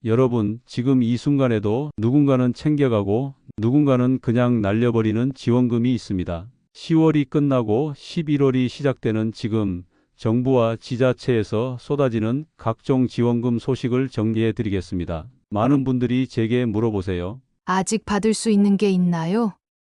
여러분, 지금 이 순간에도 누군가는 챙겨가고 누군가는 그냥 날려버리는 지원금이 있습니다. 10월이 끝나고 11월이 시작되는 지금 정부와 지자체에서 쏟아지는 각종 지원금 소식을 정리해 드리겠습니다. 많은 분들이 제게 물어보세요. 아직 받을 수 있는 게 있나요?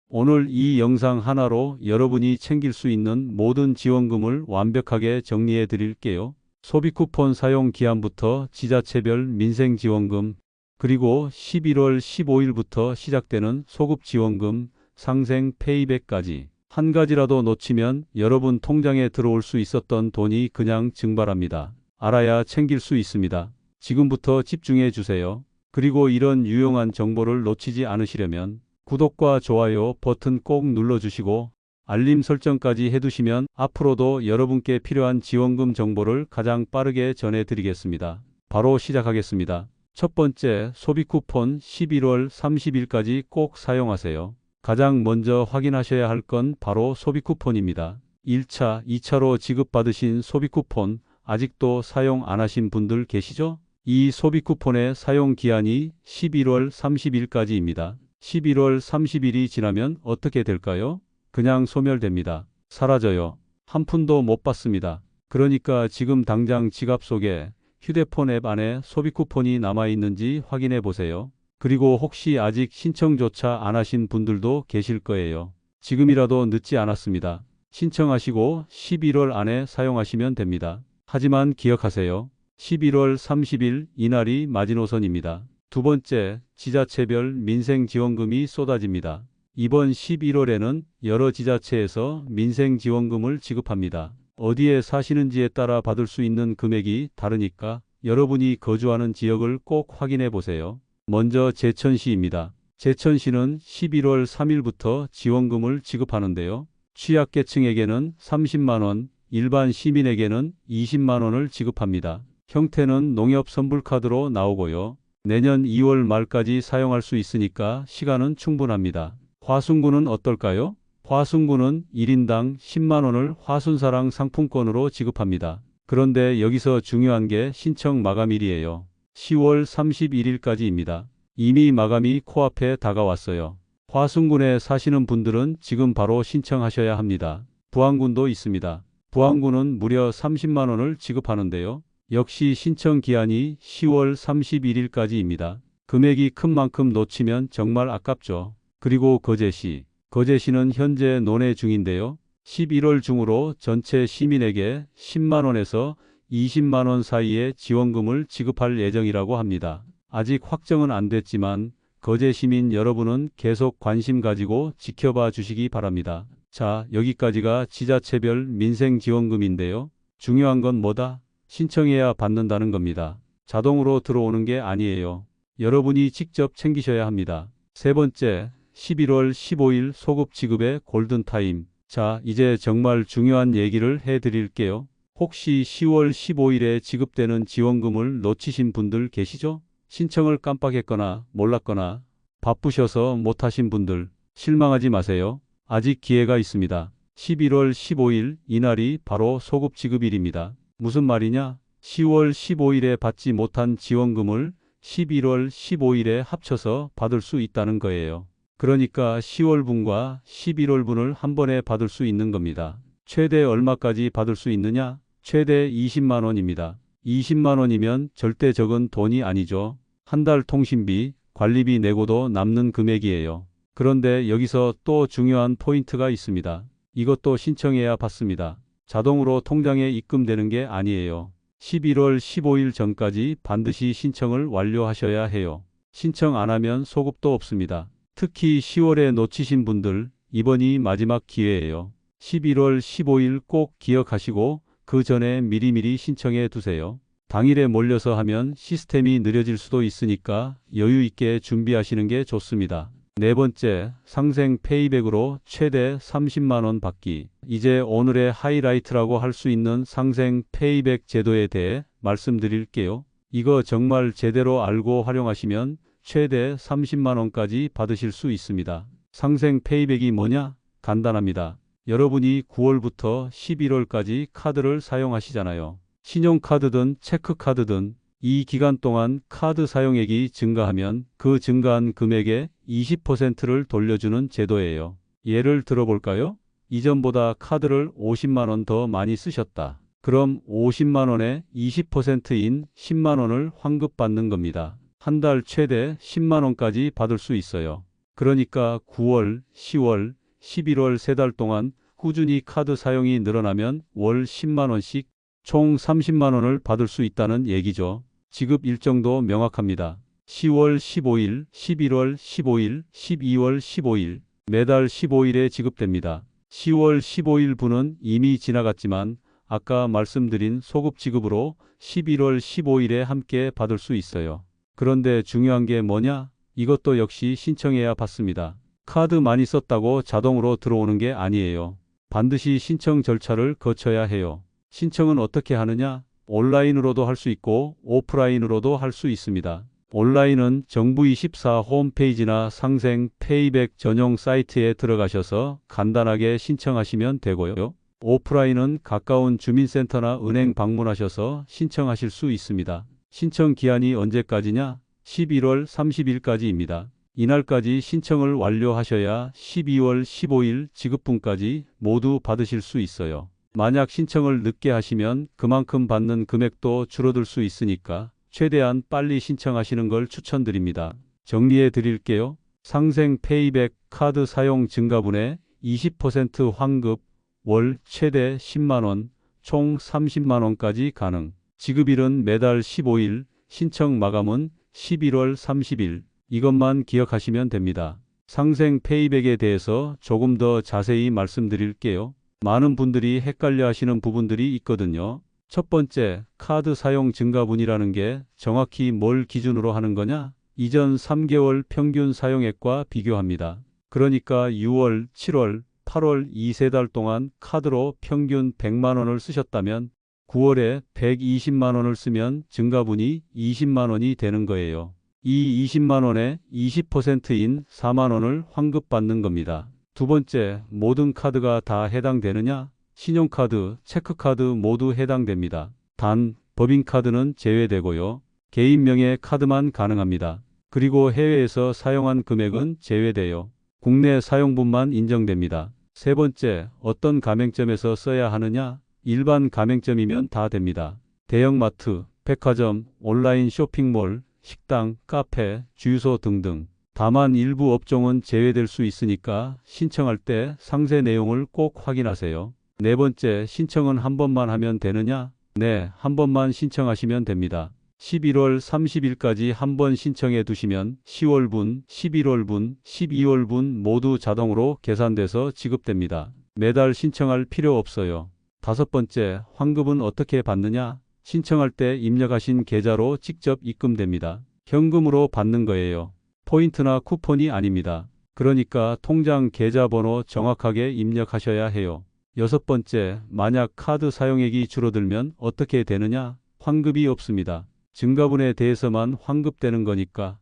오늘 이 영상 하나로 여러분이 챙길 수 있는 모든 지원금을 완벽하게 정리해 드릴게요. 소비 쿠폰 사용 기한부터 지자체별 민생 지원금, 그리고 11월 15일부터 시작되는 소급 지원금, 상생 페이백까지. 한 가지라도 놓치면 여러분 통장에 들어올 수 있었던 돈이 그냥 증발합니다. 알아야 챙길 수 있습니다. 지금부터 집중해 주세요. 그리고 이런 유용한 정보를 놓치지 않으시려면 구독과 좋아요 버튼 꼭 눌러주시고 알림 설정까지 해두시면 앞으로도 여러분께 필요한 지원금 정보를 가장 빠르게 전해드리겠습니다. 바로 시작하겠습니다. 첫 번째, 소비 쿠폰 11월 30일까지 꼭 사용하세요. 가장 먼저 확인하셔야 할 건 바로 소비 쿠폰입니다. 1차, 2차로 지급받으신 소비 쿠폰 아직도 사용 안 하신 분들 계시죠? 이 소비 쿠폰의 사용 기한이 11월 30일까지입니다. 11월 30일이 지나면 어떻게 될까요? 그냥 소멸됩니다. 사라져요. 한 푼도 못 받습니다. 그러니까 지금 당장 지갑 속에 휴대폰 앱 안에 소비 쿠폰이 남아있는지 확인해 보세요. 그리고 혹시 아직 신청조차 안 하신 분들도 계실 거예요. 지금이라도 늦지 않았습니다. 신청하시고 11월 안에 사용하시면 됩니다. 하지만 기억하세요. 11월 30일 이날이 마지노선입니다. 두 번째, 지자체별 민생지원금이 쏟아집니다. 이번 11월에는 여러 지자체에서 민생지원금을 지급합니다. 어디에 사시는지에 따라 받을 수 있는 금액이 다르니까 여러분이 거주하는 지역을 꼭 확인해 보세요. 먼저 제천시입니다. 제천시는 11월 3일부터 지원금을 지급하는데요. 취약계층에게는 30만원, 일반 시민에게는 20만원을 지급합니다. 형태는 농협선불카드로 나오고요. 내년 2월 말까지 사용할 수 있으니까 시간은 충분합니다. 화순구는 어떨까요? 화순구는 1인당 10만원을 화순사랑 상품권으로 지급합니다. 그런데 여기서 중요한 게 신청 마감일이에요. 10월 31일까지입니다. 이미 마감이 코앞에 다가왔어요. 화순군에 사시는 분들은 지금 바로 신청하셔야 합니다. 부안군도 있습니다. 부안군은 무려 30만원을 지급하는데요. 역시 신청 기한이 10월 31일까지입니다. 금액이 큰 만큼 놓치면 정말 아깝죠. 그리고 거제시는 현재 논의 중인데요. 11월 중으로 전체 시민에게 10만원에서 20만원 사이의 지원금을 지급할 예정이라고 합니다. 아직 확정은 안 됐지만 거제 시민 여러분은 계속 관심 가지고 지켜봐 주시기 바랍니다. 자, 여기까지가 지자체별 민생지원금인데요. 중요한 건 뭐다? 신청해야 받는다는 겁니다. 자동으로 들어오는 게 아니에요. 여러분이 직접 챙기셔야 합니다. 세 번째, 11월 15일 소급 지급의 골든타임. 자, 이제 정말 중요한 얘기를 해드릴게요. 혹시 10월 15일에 지급되는 지원금을 놓치신 분들 계시죠? 신청을 깜빡했거나 몰랐거나 바쁘셔서 못하신 분들 실망하지 마세요. 아직 기회가 있습니다. 11월 15일 이날이 바로 소급 지급일입니다. 무슨 말이냐? 10월 15일에 받지 못한 지원금을 11월 15일에 합쳐서 받을 수 있다는 거예요. 그러니까 10월분과 11월분을 한 번에 받을 수 있는 겁니다. 최대 얼마까지 받을 수 있느냐? 최대 20만원입니다. 20만원이면 절대 적은 돈이 아니죠. 한 달 통신비, 관리비 내고도 남는 금액이에요. 그런데 여기서 또 중요한 포인트가 있습니다. 이것도 신청해야 받습니다. 자동으로 통장에 입금되는 게 아니에요. 11월 15일 전까지 반드시 신청을 완료하셔야 해요. 신청 안 하면 소급도 없습니다. 특히 10월에 놓치신 분들, 이번이 마지막 기회예요. 11월 15일 꼭 기억하시고 그 전에 미리미리 신청해 두세요. 당일에 몰려서 하면 시스템이 느려질 수도 있으니까 여유 있게 준비하시는 게 좋습니다. 네 번째, 상생 페이백으로 최대 30만원 받기. 이제 오늘의 하이라이트라고 할 수 있는 상생 페이백 제도에 대해 말씀드릴게요. 이거 정말 제대로 알고 활용하시면 최대 30만원까지 받으실 수 있습니다. 상생 페이백이 뭐냐? 간단합니다. 여러분이 9월부터 11월까지 카드를 사용하시잖아요. 신용카드든 체크카드든 이 기간 동안 카드 사용액이 증가하면 그 증가한 금액의 20%를 돌려주는 제도예요. 예를 들어볼까요? 이전보다 카드를 50만 원 더 많이 쓰셨다. 그럼 50만 원의 20%인 10만 원을 환급받는 겁니다. 한 달 최대 10만 원까지 받을 수 있어요. 그러니까 9월, 10월, 11월 3달 동안 꾸준히 카드 사용이 늘어나면 월 10만 원씩 총 30만 원을 받을 수 있다는 얘기죠. 지급 일정도 명확합니다. 10월 15일, 11월 15일, 12월 15일, 매달 15일에 지급됩니다. 10월 15일 분은 이미 지나갔지만 아까 말씀드린 소급 지급으로 11월 15일에 함께 받을 수 있어요. 그런데 중요한 게 뭐냐? 이것도 역시 신청해야 받습니다. 카드 많이 썼다고 자동으로 들어오는 게 아니에요. 반드시 신청 절차를 거쳐야 해요. 신청은 어떻게 하느냐? 온라인으로도 할 수 있고 오프라인으로도 할 수 있습니다. 온라인은 정부24 홈페이지나 상생 페이백 전용 사이트에 들어가셔서 간단하게 신청하시면 되고요. 오프라인은 가까운 주민센터나 은행 방문하셔서 신청하실 수 있습니다. 신청 기한이 언제까지냐? 11월 30일까지입니다. 이날까지 신청을 완료하셔야 12월 15일 지급분까지 모두 받으실 수 있어요. 만약 신청을 늦게 하시면 그만큼 받는 금액도 줄어들 수 있으니까 최대한 빨리 신청하시는 걸 추천드립니다. 정리해 드릴게요. 상생 페이백 카드 사용 증가분의 20% 환급, 월 최대 10만 원, 총 30만 원까지 가능. 지급일은 매달 15일, 신청 마감은 11월 30일. 이것만 기억하시면 됩니다. 상생 페이백에 대해서 조금 더 자세히 말씀드릴게요. 많은 분들이 헷갈려 하시는 부분들이 있거든요. 첫 번째, 카드 사용 증가분이라는 게 정확히 뭘 기준으로 하는 거냐? 이전 3개월 평균 사용액과 비교합니다. 그러니까 6월, 7월, 8월 이 3달 동안 카드로 평균 100만 원을 쓰셨다면 9월에 120만 원을 쓰면 증가분이 20만 원이 되는 거예요. 이 20만 원의 20%인 4만 원을 환급받는 겁니다. 두 번째, 모든 카드가 다 해당되느냐? 신용카드, 체크카드 모두 해당됩니다. 단, 법인카드는 제외되고요. 개인 명의 카드만 가능합니다. 그리고 해외에서 사용한 금액은 제외돼요. 국내 사용분만 인정됩니다. 세 번째, 어떤 가맹점에서 써야 하느냐? 일반 가맹점이면 다 됩니다. 대형마트, 백화점, 온라인 쇼핑몰, 식당, 카페, 주유소 등등. 다만 일부 업종은 제외될 수 있으니까 신청할 때 상세 내용을 꼭 확인하세요. 네 번째, 신청은 한 번만 하면 되느냐? 네, 한 번만 신청하시면 됩니다. 11월 30일까지 한 번 신청해 두시면 10월분, 11월분, 12월분 모두 자동으로 계산돼서 지급됩니다. 매달 신청할 필요 없어요. 다섯 번째, 환급은 어떻게 받느냐? 신청할 때 입력하신 계좌로 직접 입금됩니다. 현금으로 받는 거예요. 포인트나 쿠폰이 아닙니다. 그러니까 통장 계좌번호 정확하게 입력하셔야 해요. 여섯 번째, 만약 카드 사용액이 줄어들면 어떻게 되느냐? 환급이 없습니다. 증가분에 대해서만 환급되는 거니까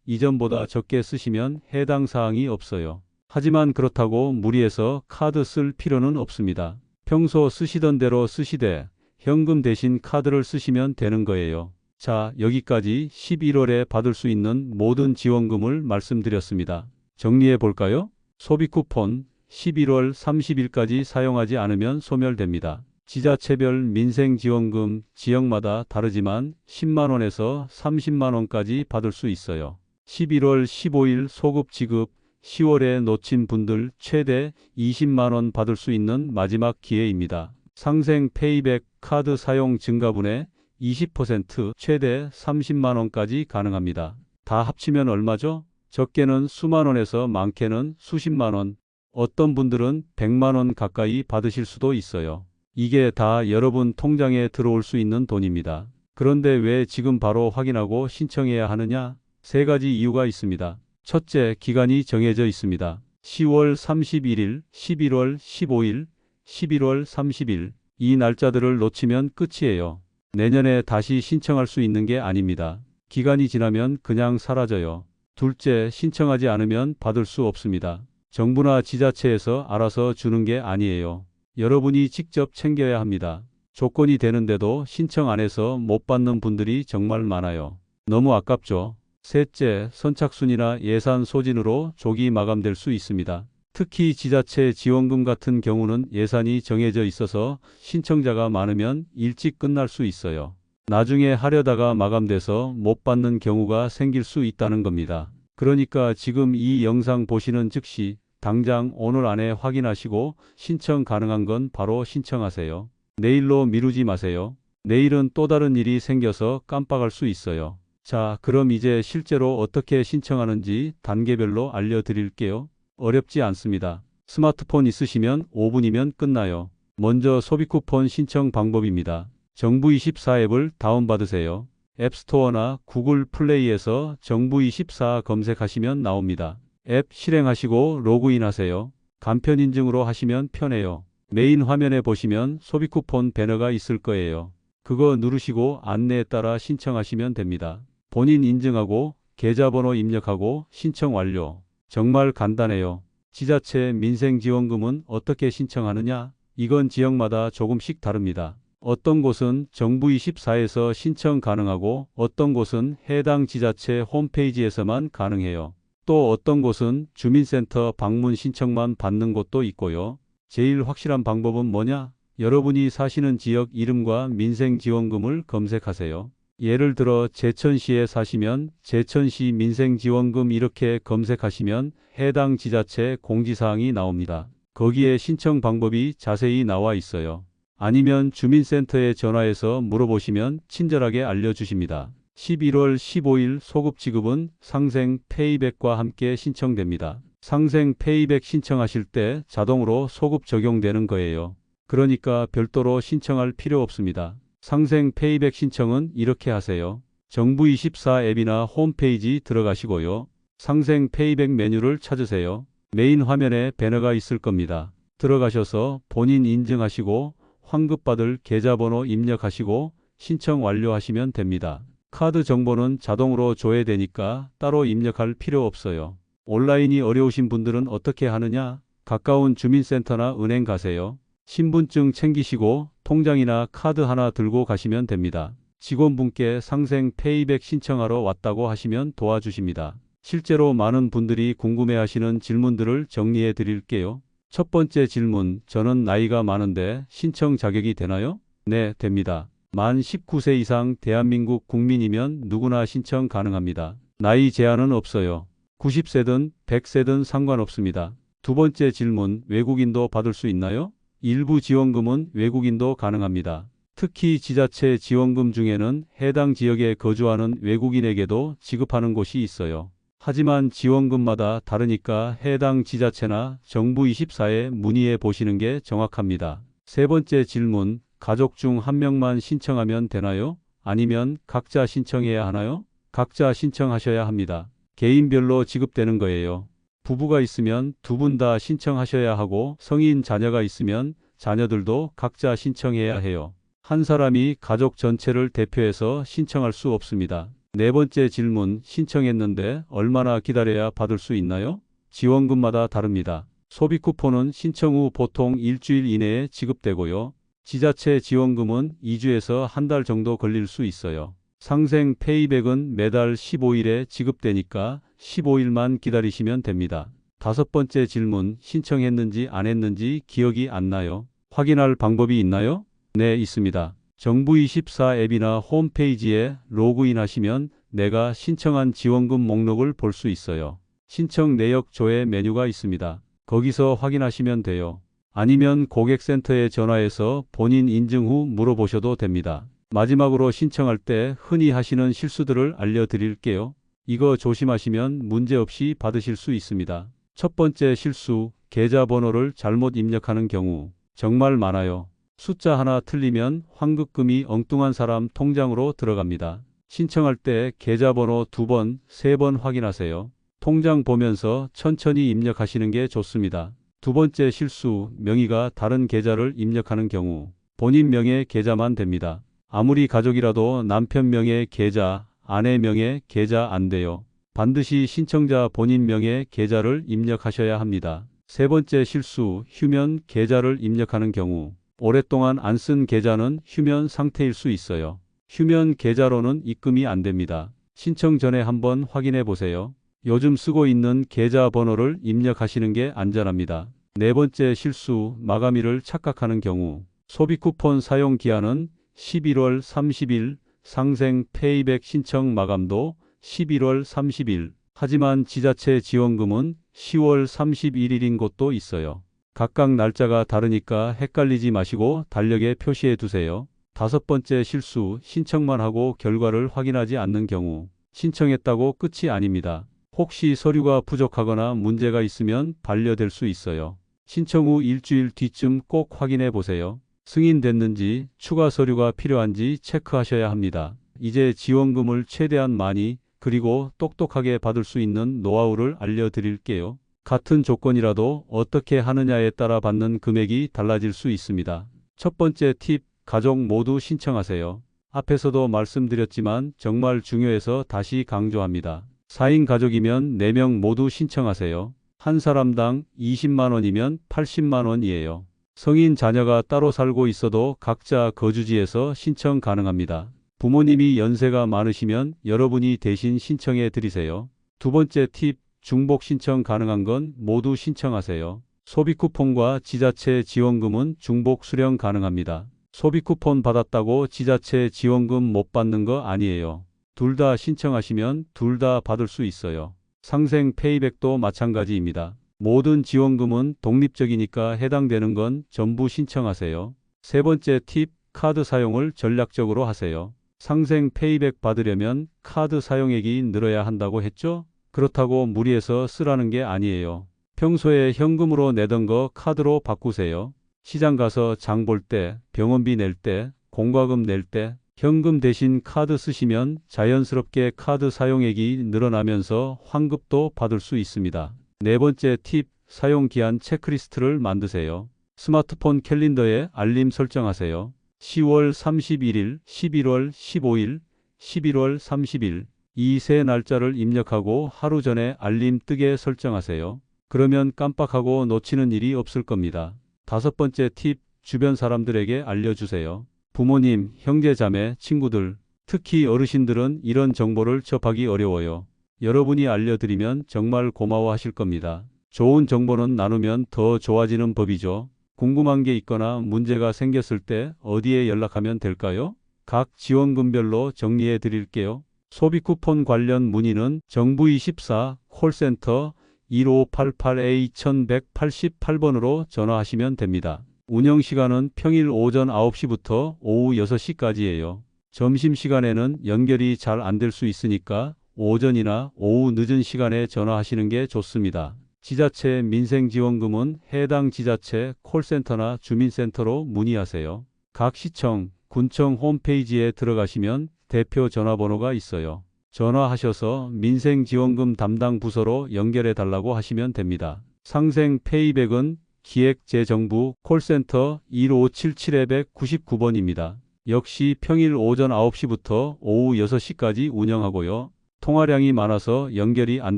이전보다 적게 쓰시면 해당 사항이 없어요. 하지만 그렇다고 무리해서 카드 쓸 필요는 없습니다. 평소 쓰시던 대로 쓰시되 현금 대신 카드를 쓰시면 되는 거예요. 자, 여기까지 11월에 받을 수 있는 모든 지원금을 말씀드렸습니다. 정리해 볼까요? 소비 쿠폰 11월 30일까지 사용하지 않으면 소멸됩니다. 지자체별 민생지원금 지역마다 다르지만 10만 원에서 30만 원까지 받을 수 있어요. 11월 15일 소급 지급, 10월에 놓친 분들 최대 20만 원 받을 수 있는 마지막 기회입니다. 상생 페이백 카드 사용 증가분의 20% 최대 30만 원까지 가능합니다. 다 합치면 얼마죠? 적게는 수만 원에서 많게는 수십만 원, 어떤 분들은 100만 원 가까이 받으실 수도 있어요. 이게 다 여러분 통장에 들어올 수 있는 돈입니다. 그런데 왜 지금 바로 확인하고 신청해야 하느냐? 세 가지 이유가 있습니다. 첫째, 기간이 정해져 있습니다. 10월 31일, 11월 15일, 11월 30일. 이 날짜들을 놓치면 끝이에요. 내년에 다시 신청할 수 있는 게 아닙니다. 기간이 지나면 그냥 사라져요. 둘째, 신청하지 않으면 받을 수 없습니다. 정부나 지자체에서 알아서 주는 게 아니에요. 여러분이 직접 챙겨야 합니다. 조건이 되는데도 신청 안 해서 못 받는 분들이 정말 많아요. 너무 아깝죠. 셋째, 선착순이나 예산 소진으로 조기 마감될 수 있습니다. 특히 지자체 지원금 같은 경우는 예산이 정해져 있어서 신청자가 많으면 일찍 끝날 수 있어요. 나중에 하려다가 마감돼서 못 받는 경우가 생길 수 있다는 겁니다. 그러니까 지금 이 영상 보시는 즉시 당장 오늘 안에 확인하시고 신청 가능한 건 바로 신청하세요. 내일로 미루지 마세요. 내일은 또 다른 일이 생겨서 깜빡할 수 있어요. 자, 그럼 이제 실제로 어떻게 신청하는지 단계별로 알려드릴게요. 어렵지 않습니다. 스마트폰 있으시면 5분이면 끝나요. 먼저 소비쿠폰 신청 방법입니다. 정부24 앱을 다운받으세요. 앱스토어나 구글 플레이에서 정부24 검색하시면 나옵니다. 앱 실행하시고 로그인하세요. 간편 인증으로 하시면 편해요. 메인 화면에 보시면 소비쿠폰 배너가 있을 거예요. 그거 누르시고 안내에 따라 신청하시면 됩니다. 본인 인증하고 계좌번호 입력하고 신청 완료. 정말 간단해요. 지자체 민생지원금은 어떻게 신청하느냐? 이건 지역마다 조금씩 다릅니다. 어떤 곳은 정부24에서 신청 가능하고 어떤 곳은 해당 지자체 홈페이지에서만 가능해요. 또 어떤 곳은 주민센터 방문 신청만 받는 곳도 있고요. 제일 확실한 방법은 뭐냐? 여러분이 사시는 지역 이름과 민생지원금을 검색하세요. 예를 들어 제천시에 사시면 제천시 민생지원금 이렇게 검색하시면 해당 지자체 공지사항이 나옵니다. 거기에 신청 방법이 자세히 나와 있어요. 아니면 주민센터에 전화해서 물어보시면 친절하게 알려주십니다. 11월 15일 소급 지급은 상생 페이백과 함께 신청됩니다. 상생 페이백 신청하실 때 자동으로 소급 적용되는 거예요. 그러니까 별도로 신청할 필요 없습니다. 상생 페이백 신청은 이렇게 하세요. 정부24 앱이나 홈페이지 들어가시고요. 상생 페이백 메뉴를 찾으세요. 메인 화면에 배너가 있을 겁니다. 들어가셔서 본인 인증하시고 환급받을 계좌번호 입력하시고 신청 완료하시면 됩니다. 카드 정보는 자동으로 조회되니까 따로 입력할 필요 없어요. 온라인이 어려우신 분들은 어떻게 하느냐? 가까운 주민센터나 은행 가세요. 신분증 챙기시고 통장이나 카드 하나 들고 가시면 됩니다. 직원분께 상생 페이백 신청하러 왔다고 하시면 도와주십니다. 실제로 많은 분들이 궁금해하시는 질문들을 정리해 드릴게요. 첫 번째 질문, 저는 나이가 많은데 신청 자격이 되나요? 네, 됩니다. 만 19세 이상 대한민국 국민이면 누구나 신청 가능합니다. 나이 제한은 없어요. 90세든 100세든 상관없습니다. 두 번째 질문, 외국인도 받을 수 있나요? 일부 지원금은 외국인도 가능합니다. 특히 지자체 지원금 중에는 해당 지역에 거주하는 외국인에게도 지급하는 곳이 있어요. 하지만 지원금마다 다르니까 해당 지자체나 정부24에 문의해 보시는 게 정확합니다. 세 번째 질문, 가족 중 한 명만 신청하면 되나요? 아니면 각자 신청해야 하나요? 각자 신청하셔야 합니다. 개인별로 지급되는 거예요. 부부가 있으면 두 분 다 신청하셔야 하고 성인 자녀가 있으면 자녀들도 각자 신청해야 해요. 한 사람이 가족 전체를 대표해서 신청할 수 없습니다. 네 번째 질문, 신청했는데 얼마나 기다려야 받을 수 있나요? 지원금마다 다릅니다. 소비 쿠폰은 신청 후 보통 일주일 이내에 지급되고요. 지자체 지원금은 2주에서 한 달 정도 걸릴 수 있어요. 상생 페이백은 매달 15일에 지급되니까 15일만 기다리시면 됩니다. 다섯 번째 질문, 신청했는지 안 했는지 기억이 안 나요? 확인할 방법이 있나요? 네, 있습니다. 정부24 앱이나 홈페이지에 로그인하시면 내가 신청한 지원금 목록을 볼 수 있어요. 신청 내역 조회 메뉴가 있습니다. 거기서 확인하시면 돼요. 아니면 고객센터에 전화해서 본인 인증 후 물어보셔도 됩니다. 마지막으로 신청할 때 흔히 하시는 실수들을 알려드릴게요. 이거 조심하시면 문제없이 받으실 수 있습니다. 첫 번째 실수, 계좌번호를 잘못 입력하는 경우 정말 많아요. 숫자 하나 틀리면 환급금이 엉뚱한 사람 통장으로 들어갑니다. 신청할 때 계좌번호 2번, 3번 확인하세요. 통장 보면서 천천히 입력하시는 게 좋습니다. 두 번째 실수, 명의가 다른 계좌를 입력하는 경우 본인 명의 계좌만 됩니다. 아무리 가족이라도 남편 명의 계좌, 아내 명의 계좌 안 돼요. 반드시 신청자 본인 명의 계좌를 입력하셔야 합니다. 세 번째 실수, 휴면 계좌를 입력하는 경우 오랫동안 안 쓴 계좌는 휴면 상태일 수 있어요. 휴면 계좌로는 입금이 안 됩니다. 신청 전에 한번 확인해 보세요. 요즘 쓰고 있는 계좌 번호를 입력하시는 게 안전합니다. 네 번째 실수, 마감일을 착각하는 경우. 소비 쿠폰 사용 기한은 11월 30일, 상생 페이백 신청 마감도 11월 30일. 하지만 지자체 지원금은 10월 31일인 곳도 있어요. 각각 날짜가 다르니까 헷갈리지 마시고 달력에 표시해 두세요. 다섯 번째 실수, 신청만 하고 결과를 확인하지 않는 경우. 신청했다고 끝이 아닙니다. 혹시 서류가 부족하거나 문제가 있으면 반려될 수 있어요. 신청 후 일주일 뒤쯤 꼭 확인해 보세요. 승인됐는지, 추가 서류가 필요한지 체크하셔야 합니다. 이제 지원금을 최대한 많이 그리고 똑똑하게 받을 수 있는 노하우를 알려드릴게요. 같은 조건이라도 어떻게 하느냐에 따라 받는 금액이 달라질 수 있습니다. 첫 번째 팁, 가족 모두 신청하세요. 앞에서도 말씀드렸지만 정말 중요해서 다시 강조합니다. 4인 가족이면 4명 모두 신청하세요. 한 사람당 20만 원이면 80만 원이에요. 성인 자녀가 따로 살고 있어도 각자 거주지에서 신청 가능합니다. 부모님이 연세가 많으시면 여러분이 대신 신청해 드리세요. 두 번째 팁, 중복 신청 가능한 건 모두 신청하세요. 소비 쿠폰과 지자체 지원금은 중복 수령 가능합니다. 소비 쿠폰 받았다고 지자체 지원금 못 받는 거 아니에요. 둘 다 신청하시면 둘 다 받을 수 있어요. 상생 페이백도 마찬가지입니다. 모든 지원금은 독립적이니까 해당되는 건 전부 신청하세요. 세 번째 팁, 카드 사용을 전략적으로 하세요. 상생 페이백 받으려면 카드 사용액이 늘어야 한다고 했죠? 그렇다고 무리해서 쓰라는 게 아니에요. 평소에 현금으로 내던 거 카드로 바꾸세요. 시장 가서 장 볼 때, 병원비 낼 때, 공과금 낼 때, 현금 대신 카드 쓰시면 자연스럽게 카드 사용액이 늘어나면서 환급도 받을 수 있습니다. 네 번째 팁, 사용 기한 체크리스트를 만드세요. 스마트폰 캘린더에 알림 설정하세요. 10월 31일, 11월 15일, 11월 30일 이 세 날짜를 입력하고 하루 전에 알림 뜨게 설정하세요. 그러면 깜빡하고 놓치는 일이 없을 겁니다. 다섯 번째 팁, 주변 사람들에게 알려주세요. 부모님, 형제, 자매, 친구들, 특히 어르신들은 이런 정보를 접하기 어려워요. 여러분이 알려드리면 정말 고마워하실 겁니다. 좋은 정보는 나누면 더 좋아지는 법이죠. 궁금한 게 있거나 문제가 생겼을 때 어디에 연락하면 될까요? 각 지원금별로 정리해 드릴게요. 소비 쿠폰 관련 문의는 정부24 콜센터 1588-2188번으로 전화하시면 됩니다. 운영시간은 평일 오전 9시부터 오후 6시까지예요. 점심시간에는 연결이 잘 안 될 수 있으니까 오전이나 오후 늦은 시간에 전화하시는 게 좋습니다. 지자체 민생지원금은 해당 지자체 콜센터나 주민센터로 문의하세요. 각 시청, 군청 홈페이지에 들어가시면 대표 전화번호가 있어요. 전화하셔서 민생지원금 담당 부서로 연결해 달라고 하시면 됩니다. 상생 페이백은 기획재정부 콜센터 1577-199번입니다. 역시 평일 오전 9시부터 오후 6시까지 운영하고요. 통화량이 많아서 연결이 안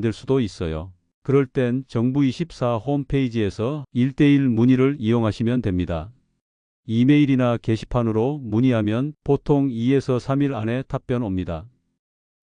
될 수도 있어요. 그럴 땐 정부24 홈페이지에서 1:1 문의를 이용하시면 됩니다. 이메일이나 게시판으로 문의하면 보통 2에서 3일 안에 답변 옵니다.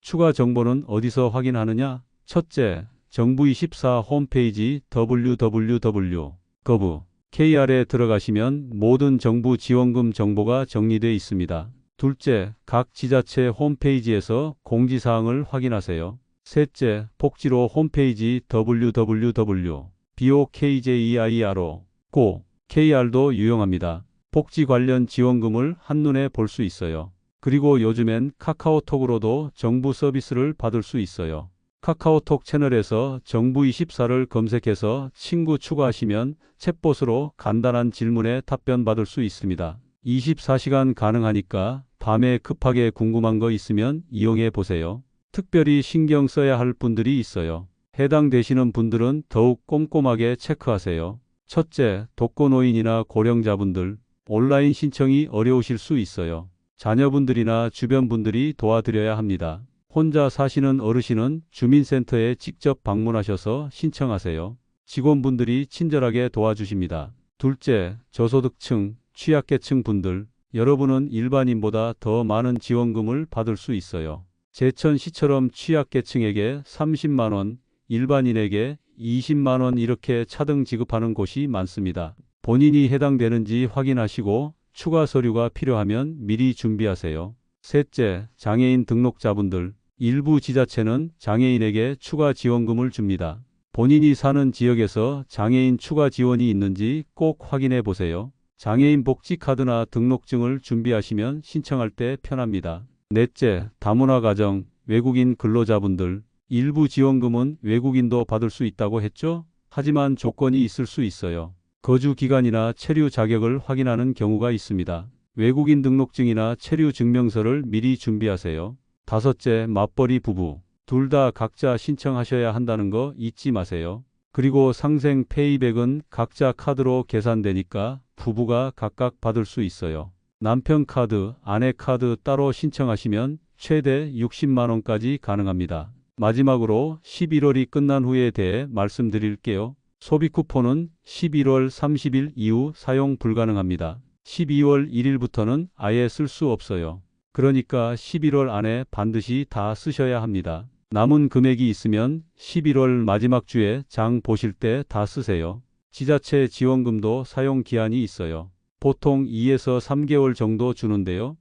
추가 정보는 어디서 확인하느냐? 첫째, 정부24 홈페이지 www.gov.kr에 들어가시면 모든 정부 지원금 정보가 정리되어 있습니다. 둘째, 각 지자체 홈페이지에서 공지사항을 확인하세요. 셋째, 복지로 홈페이지 www.bokjeiro.kr도 유용합니다. 복지 관련 지원금을 한눈에 볼 수 있어요. 그리고 요즘엔 카카오톡으로도 정부 서비스를 받을 수 있어요. 카카오톡 채널에서 정부24를 검색해서 친구 추가하시면 챗봇으로 간단한 질문에 답변 받을 수 있습니다. 24시간 가능하니까 밤에 급하게 궁금한 거 있으면 이용해 보세요. 특별히 신경 써야 할 분들이 있어요. 해당되시는 분들은 더욱 꼼꼼하게 체크하세요. 첫째, 독거노인이나 고령자분들, 온라인 신청이 어려우실 수 있어요. 자녀분들이나 주변 분들이 도와드려야 합니다. 혼자 사시는 어르신은 주민센터에 직접 방문하셔서 신청하세요. 직원분들이 친절하게 도와주십니다. 둘째, 저소득층, 취약계층 분들, 여러분은 일반인보다 더 많은 지원금을 받을 수 있어요. 제천시처럼 취약계층에게 30만 원, 일반인에게 20만 원 이렇게 차등 지급하는 곳이 많습니다. 본인이 해당되는지 확인하시고 추가 서류가 필요하면 미리 준비하세요. 셋째, 장애인 등록자분들. 일부 지자체는 장애인에게 추가 지원금을 줍니다. 본인이 사는 지역에서 장애인 추가 지원이 있는지 꼭 확인해 보세요. 장애인 복지카드나 등록증을 준비하시면 신청할 때 편합니다. 넷째, 다문화 가정, 외국인 근로자분들. 일부 지원금은 외국인도 받을 수 있다고 했죠? 하지만 조건이 있을 수 있어요. 거주 기간이나 체류 자격을 확인하는 경우가 있습니다. 외국인 등록증이나 체류 증명서를 미리 준비하세요. 다섯째, 맞벌이 부부. 둘 다 각자 신청하셔야 한다는 거 잊지 마세요. 그리고 상생 페이백은 각자 카드로 계산되니까 부부가 각각 받을 수 있어요. 남편 카드, 아내 카드 따로 신청하시면 최대 60만 원까지 가능합니다. 마지막으로 11월이 끝난 후에 대해 말씀드릴게요. 소비 쿠폰은 11월 30일 이후 사용 불가능합니다. 12월 1일부터는 아예 쓸 수 없어요. 그러니까 11월 안에 반드시 다 쓰셔야 합니다. 남은 금액이 있으면 11월 마지막 주에 장 보실 때 다 쓰세요. 지자체 지원금도 사용 기한이 있어요. 보통 2에서 3개월 정도 주는데요.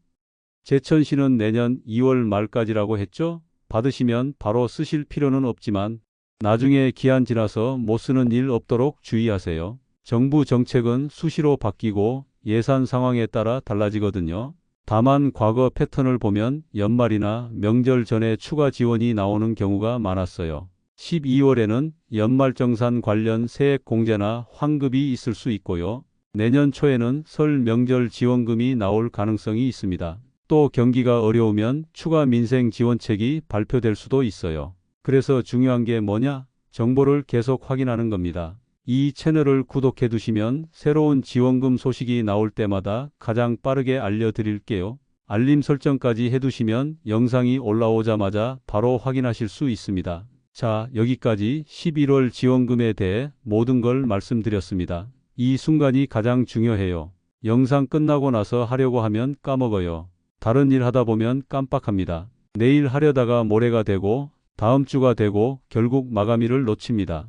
제천시는 내년 2월 말까지라고 했죠? 받으시면 바로 쓰실 필요는 없지만 나중에 기한 지나서 못 쓰는 일 없도록 주의하세요. 정부 정책은 수시로 바뀌고 예산 상황에 따라 달라지거든요. 다만 과거 패턴을 보면 연말이나 명절 전에 추가 지원이 나오는 경우가 많았어요. 12월에는 연말정산 관련 세액 공제나 환급이 있을 수 있고요. 내년 초에는 설 명절 지원금이 나올 가능성이 있습니다. 또 경기가 어려우면 추가 민생 지원책이 발표될 수도 있어요. 그래서 중요한 게 뭐냐? 정보를 계속 확인하는 겁니다. 이 채널을 구독해 두시면 새로운 지원금 소식이 나올 때마다 가장 빠르게 알려드릴게요. 알림 설정까지 해두시면 영상이 올라오자마자 바로 확인하실 수 있습니다. 자, 여기까지 11월 지원금에 대해 모든 걸 말씀드렸습니다. 이 순간이 가장 중요해요. 영상 끝나고 나서 하려고 하면 까먹어요. 다른 일 하다 보면 깜빡합니다. 내일 하려다가 모레가 되고 다음 주가 되고 결국 마감일을 놓칩니다.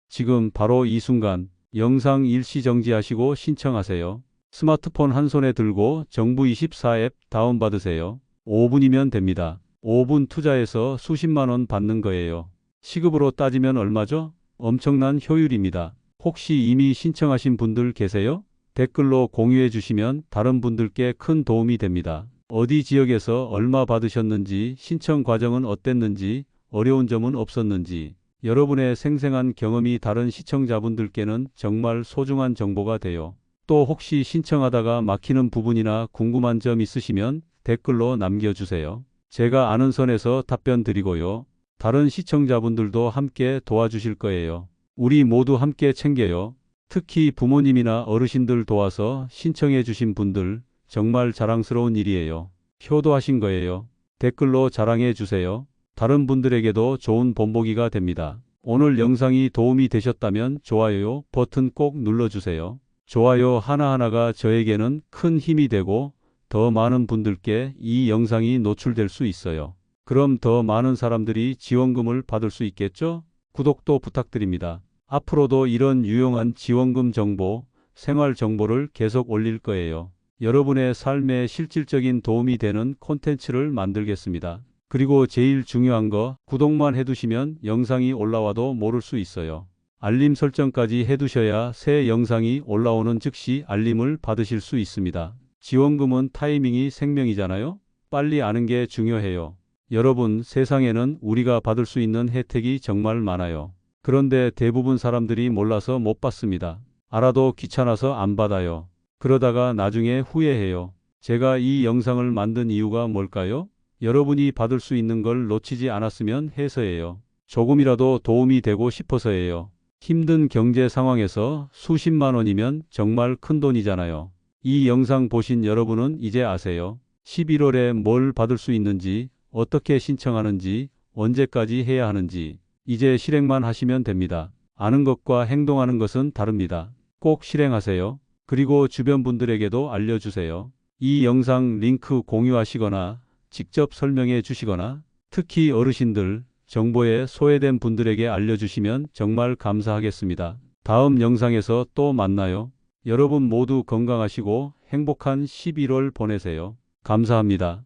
지금 바로 이 순간 영상 일시 정지하시고 신청하세요. 스마트폰 한 손에 들고 정부24 앱 다운받으세요. 5분이면 됩니다. 5분 투자해서 수십만 원 받는 거예요. 시급으로 따지면 얼마죠? 엄청난 효율입니다. 혹시 이미 신청하신 분들 계세요? 댓글로 공유해 주시면 다른 분들께 큰 도움이 됩니다. 어디 지역에서 얼마 받으셨는지, 신청 과정은 어땠는지, 어려운 점은 없었는지, 여러분의 생생한 경험이 다른 시청자분들께는 정말 소중한 정보가 돼요. 또 혹시 신청하다가 막히는 부분이나 궁금한 점 있으시면 댓글로 남겨주세요. 제가 아는 선에서 답변 드리고요. 다른 시청자분들도 함께 도와주실 거예요. 우리 모두 함께 챙겨요. 특히 부모님이나 어르신들 도와서 신청해 주신 분들 정말 자랑스러운 일이에요. 효도하신 거예요. 댓글로 자랑해 주세요. 다른 분들에게도 좋은 본보기가 됩니다. 오늘 영상이 도움이 되셨다면 좋아요 버튼 꼭 눌러주세요. 좋아요 하나하나가 저에게는 큰 힘이 되고 더 많은 분들께 이 영상이 노출될 수 있어요. 그럼 더 많은 사람들이 지원금을 받을 수 있겠죠? 구독도 부탁드립니다. 앞으로도 이런 유용한 지원금 정보, 생활 정보를 계속 올릴 거예요. 여러분의 삶에 실질적인 도움이 되는 콘텐츠를 만들겠습니다. 그리고 제일 중요한 거 구독만 해두시면 영상이 올라와도 모를 수 있어요. 알림 설정까지 해두셔야 새 영상이 올라오는 즉시 알림을 받으실 수 있습니다. 지원금은 타이밍이 생명이잖아요. 빨리 아는 게 중요해요. 여러분, 세상에는 우리가 받을 수 있는 혜택이 정말 많아요. 그런데 대부분 사람들이 몰라서 못 받습니다. 알아도 귀찮아서 안 받아요. 그러다가 나중에 후회해요. 제가 이 영상을 만든 이유가 뭘까요? 여러분이 받을 수 있는 걸 놓치지 않았으면 해서예요. 조금이라도 도움이 되고 싶어서예요. 힘든 경제 상황에서 수십만 원이면 정말 큰 돈이잖아요. 이 영상 보신 여러분은 이제 아세요. 11월에 뭘 받을 수 있는지, 어떻게 신청하는지, 언제까지 해야 하는지 이제 실행만 하시면 됩니다. 아는 것과 행동하는 것은 다릅니다. 꼭 실행하세요. 그리고 주변 분들에게도 알려주세요. 이 영상 링크 공유하시거나 직접 설명해 주시거나 특히 어르신들, 정보에 소외된 분들에게 알려주시면 정말 감사하겠습니다. 다음 영상에서 또 만나요. 여러분 모두 건강하시고 행복한 11월 보내세요. 감사합니다.